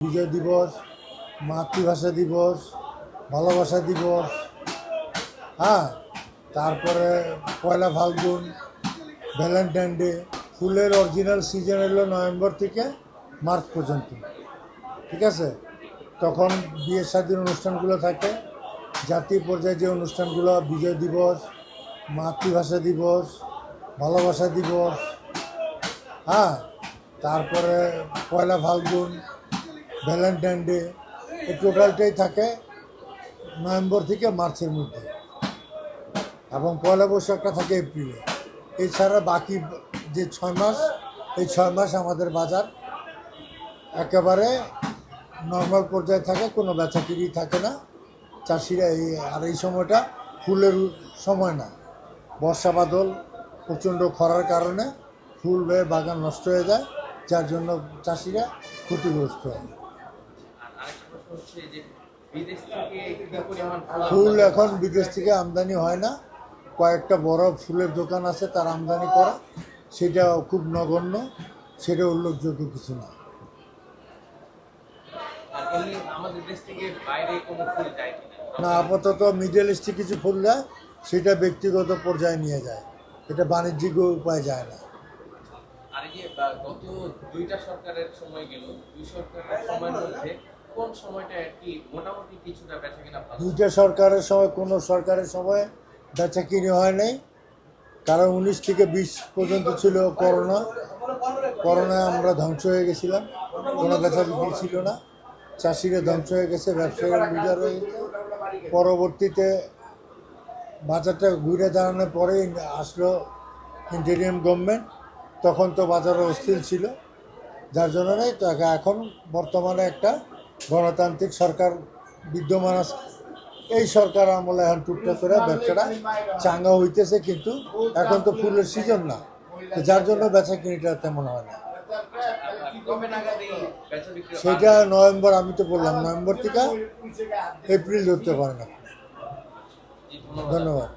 বিজয় দিবস, মাতৃভাষা দিবস, ভালোবাসা দিবস, হ্যাঁ, তারপরে পয়লা ফাল্গুন, ভ্যালেন্টাইন ডে। ফুলের অরিজিনাল সিজন হলো নভেম্বর থেকে মার্চ পর্যন্ত, ঠিক আছে। তখন বিয়ের শাদীর অনুষ্ঠানগুলো থাকে। জাতীয় পর্যায়ে যে অনুষ্ঠানগুলো বিজয় দিবস, মাতৃভাষা দিবস, ভালোবাসা দিবস, হ্যাঁ, তারপরে পয়লা ফাল্গুন, ভ্যালেন্টাইন ডে, এই টোটালটাই থাকে নভেম্বর থেকে মার্চের মধ্যে, এবং পয়লা বৈশাখটা থাকে এপ্রিলে। এছাড়া বাকি যে 6 মাস, এই 6 মাস আমাদের বাজার একেবারে নর্মাল পর্যায়ে থাকে, কোনো বেচাকিরি থাকে না। চাষিরা এই সময়টা ফুলের সময় না, বর্ষা বাদল প্রচণ্ড খরার কারণে ফুল বেয়ে বাগান নষ্ট হয়ে যায়, যার জন্য চাষিরা ক্ষতিগ্রস্ত হয়। ফুল এখন বিদেশ থেকে আমদানি হয় না, কয়েকটা বড় ফুলের দোকান আছে, তার আমদানি করা, সেটা খুব নগণ্য, সেটা উল্লেখযোগ্য কিছু না। না, আপাতত মিডল ইস্টে কিছু ফুল যায়, সেটা ব্যক্তিগত পর্যায়ে নিয়ে যায়, এটা বাণিজ্যিক উপায় যায় না। আর এই যে গত দুইটা সরকারের সময় গেল, দুই সরকারের সময়ের মধ্যে কোন সময়টা আর কি মোটামুটি কিছুটা বেচাকেনা ভালো? দুইটা সরকারের সময় কোনো সরকারের সময় বেচাকিনি হয় নাই, কারণ 19 থেকে 20 পর্যন্ত ছিল করোনা। করোনায় আমরা ধ্বংস হয়ে গেছিলাম, কোনো বেচা বিক্রি ছিল না, চাষিরা ধ্বংস হয়ে গেছে, ব্যবসায়ীরা লুজার হয়ে গেছে। পরবর্তীতে বাজারটা ঘুরে দাঁড়ানোর পরেই আসলো ইন্টেরিয়াম গভর্নমেন্ট, তখন তো বাজার অস্থির ছিল, যার জন্য নেই তো। এখন বর্তমানে একটা গণতান্ত্রিক সরকার বিদ্যমান আছে, এই সরকার আমলে এখন টুকটাক করে ব্যবসাটা চাঙ্গা হইতেছে, কিন্তু এখন তো ফুলের সিজন না, যার জন্য বেচা কিনিটা তেমন হয় না। সেটা নভেম্বর, আমি তো বললাম নভেম্বর থেকে এপ্রিল ধরতে পারেন আপনি। ধন্যবাদ।